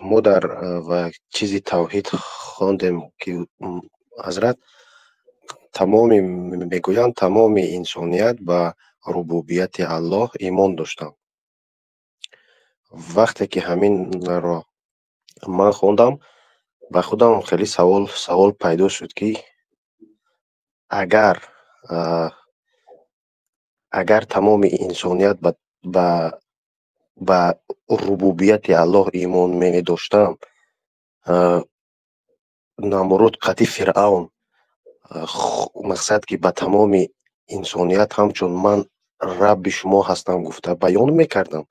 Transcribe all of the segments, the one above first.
ما در و چیزی توحید خواندیم که حضرت تمام میگویند تمام انسانیت به ربوبیت الله ایمان داشتند. وقتی که همین را من خوندم به خودم خیلی سوال پیدا شد که اگر اگر تمام انسانیت به ربوبیت الله ایمان می داشتم، نمرود قطعی فرعون مقصد که به تمام انسانیت همچون من رب شما هستم گفته بیان میکردم.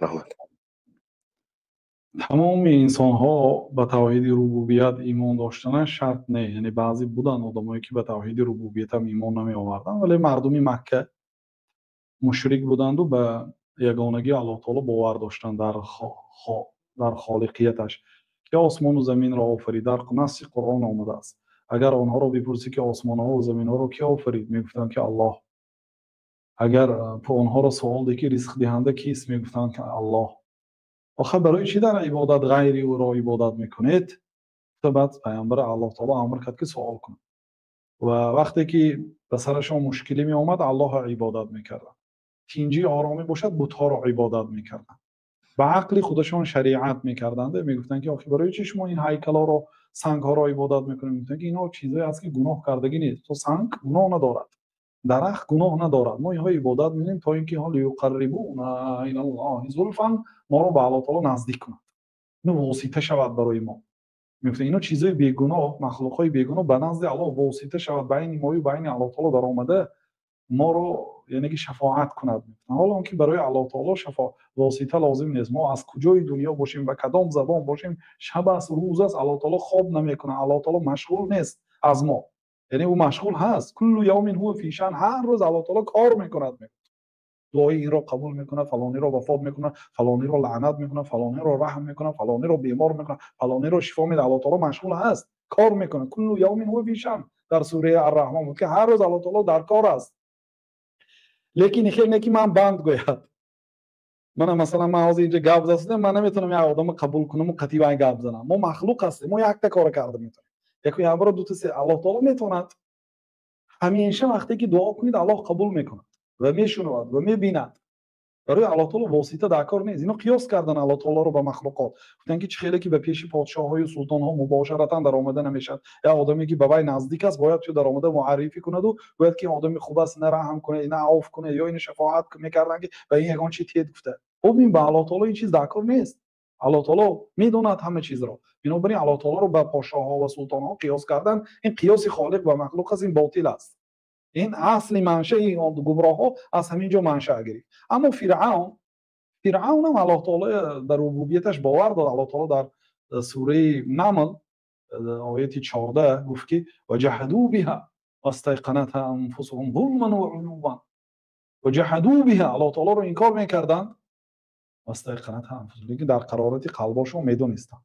رحمت. تمام انسان ها به توحید ربوبیت ایمان داشتن شرط نه، یعنی بعضی بودن آدمایی که به توحید ربوبیت هم ایمان نمی آوردن، ولی مردم مکه مشرک بودند و به یگانگی الله تعالی باور داشتند در خالقیتش که آسمان و زمین را آفرید. در نص قرآن آمده است اگر آنها را بپرسی که آسمان ها و زمین ها را کی آفرید، میگفتند که الله. اگر آنها را سوال دی که رزق دهنده کیست، میگفتند که الله. آخه برای چی در عبادت غیر او را عبادت میکنید؟ تو بعد پیامبر الله تعالی امر کرد که سوال کنید و وقتی که به سرشان مشکلی می آمد الله را عبادت میکردند. تینجی آرامی باشد بت‌ها را عبادت میکردند. به عقل خودشان شریعت میکردند، میگفتند که آخه برای چی شما این هیکلا را سنگ ها را عبادت میکنید؟ میگفتند که اینا چیزایی است که گناه کردگی نیست. تو سنگ گناه ندارد، درخت گناه ندارد، ما اینها عبادت می‌کنیم تا اینکه حال یقربونا الی الله زلفا، ما رو به الله تعالی نزدیک کنند، اینو واسطه شود برای ما. میگفتند اینا چیزای بیگناه، مخلوقای بیگناه به نزد الله واسطه شود بین ما و بین الله تعالی در آمده ما رو، یعنی که شفاعت کند. حالا اون که برای الله تعالی واسطه لازم نیست. ما از کجای دنیا باشیم و کدام زبان باشیم، شب است روز است، الله تعالی خواب نمیکنه، الله تعالی مشغول نیست از ما، یعنی او مشغول هست. کل یوم هو فی شأن، هر روز الله تعالی کار میکند، دعای این را قبول میکنه، فلانی را وفات میکنه، فلانی را لعنت میکنه، فلانی را رحم میکنه، فلانی را بیمار میکنه، فلانی را شفا میده. الله تعالی مشغول هست، کار میکنه. کل یوم هو فی شأن در سوره الرحمن بود که هر روز الله تعالی در کار است. لیکن خیلی نه که من بند گوید، من مثلا من از اینجا گپ زدم، من نمیتونم یک آدم قبول کنم و قطعی گپ بزنم. ما مخلوق هستیم، ما یک تا کار کرده میتونیم، یکی بار دو تا سه. الله تعالی میتوند همیشه وقتی که دعا کنید الله قبول میکند و میشنود و میبیند. برای الله تعالی واسطه در کار نیست. اینو قیاس کردن الله تعالی رو به مخلوقات، گفتن که چه خیلی که به پیش پادشاه‌های و سلطان‌ها مباشرتا در آمده نمیشد. یا آدمی که به وی نزدیک است باید تو در آمده معرفی کند و باید که آدمی خوب است، نه رحم کنه، نه عفو کنه، یا این شفاعت میکردن که به این یگان چی تید گفته. خب این به الله تعالی این چیز در کار نیست. الله تعالی میدوند همه چیز را. بنابراین الله تعالی رو به پادشاه‌ها و سلطان‌ها قیاس کردن، این قیاس خالق و مخلوق است، این باطل است. این اصل منشأ این گمراه ها از همین جا منشأ گرفت. اما فرعون هم الله تعالی در ربوبیتش باور داد. الله تعالی در سوره نمل آیه 14 گفت که وجحدوا بها واستيقنتها انفسهم ظلما وعلوا. وجحدوا بها، الله تعالی رو انکار میکردند، واستيقنتها انفسهم، لیکن در قرارات قلبشون میدونستند.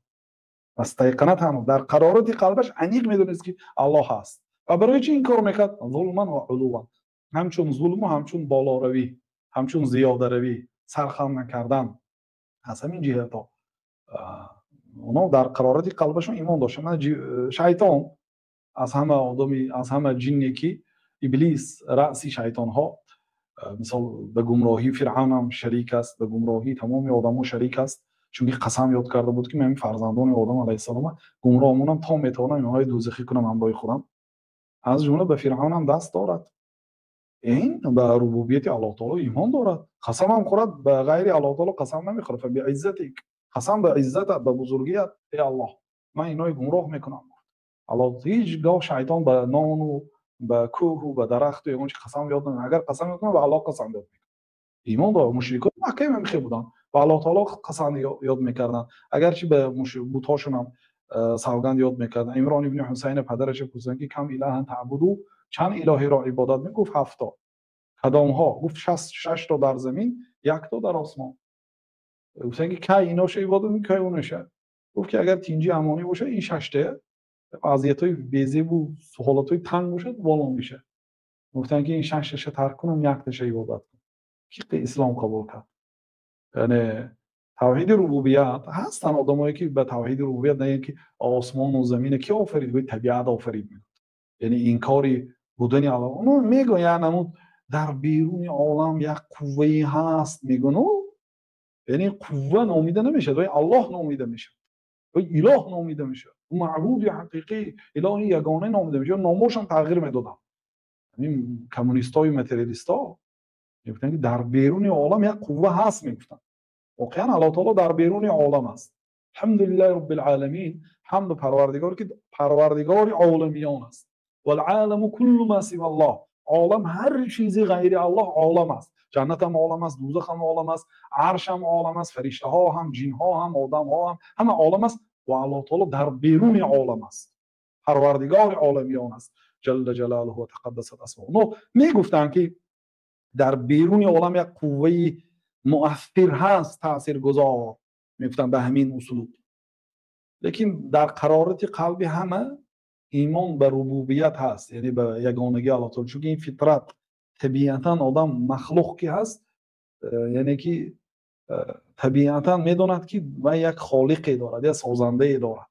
واستيقنتها، در قرارات قلبش عمیق میدونست که الله هست. و برای چی این کار میکرد؟ ظلما و علوا، همچون ظلم و همچون بالا روی، همچون زیاده روی، سرخم نکردن. از همین جهت ها اونا در قرارات قلبشون ایمان داشتن. شیطان از همه آدمی، از همه جنی که ابلیس رأسی شیطان ها، مثال به گمراهی فرعون هم شریک است، به گمراهی تمام آدم‌ها شریک است، چون که قسم یاد کرده بود که من فرزندان آدم علیه السلام گمراهمونم تا میتونم اینها دوزخی کنم همراه خودم. از جمله به فرعون هم دست دارد. این به ربوبیت الله تعالی ایمان دارد، قسم هم خورد به غیر الله تعالی قسم نمیخوره. فبعزتک، قسم به عزتت، به بزرگیت، ای الله من اینای گمراه میکنم. الله هیچ گاه شیطان به نان و به کوه و به درخت و اون چه قسم یاد نمیکنه. اگر قسم یاد کنه به الله قسم یاد میکنه. ایمان داره. مشرکان مکه میخه بودن و الله تعالی قسم یاد میکردن، اگرچه به بت‌هاشون هم سوگند یاد میکردن. عمران ابن حسین پدرش پرسیدن که کم اله تعبدو، چند الهی را عبادت میگفت 70. کدام ها؟ گفت 6 تا در زمین، 1 تا در آسمان. گفتن که کی ایناش عبادت میکنه اونشه. گفت که اگر تینجی امانی باشه این 6 تا وضعیتای بیزی و سهولتای تنگ باشه بالا میشه. گفتن که این 6 ترک کنم 1 تاش عبادت کنم. کی اسلام قبول کرد؟ یعنی توحید ربوبیت هستن آدمایی که به توحید ربوبیت نه اینکه آسمان و زمین کی آفرید، گوی طبیعت آفرید میگن، یعنی این کاری بودن الله. اونو میگن یعنی در بیرون عالم یک قوه هست، میگن یعنی قوه نامیده نمیشه، ولی الله نامیده میشه، ولی اله نامیده میشه، معبود حقیقی اله یگانه نامیده میشه. نامش هم تغییر میدادن. یعنی کمونیستای متریالیستا میگفتن که در بیرون عالم یک قوه هست، میگفتن واقعا الله تعالی در بیرون عالم است. الحمدلله رب العالمین، حمد پروردگار که پروردگار عالمیان است. والعالم كل ما سوى الله، عالم هر چیزی غیر الله عالم است. جنت هم عالم است، دوزخ هم عالم است، عرش هم عالم است، فرشته ها هم، جن ها هم، آدم ها هم، همه عالم است و الله تعالی در بیرون عالم است، پروردگار عالمیان است جل جلاله و تقدست اسمه. نو میگفتن که در بیرون عالم یک قوه مؤثر هست، تاثیرگذار، میگفتن به همین اسلوب. لیکن در قرارت قلب همه ایمان به ربوبیت هست، یعنی به یگانگی الله تعالی. چون این فطرت طبیعتا آدم مخلوق که هست، یعنی که طبیعتا میداند که و یک خالقی دارد، یک سازنده دارد.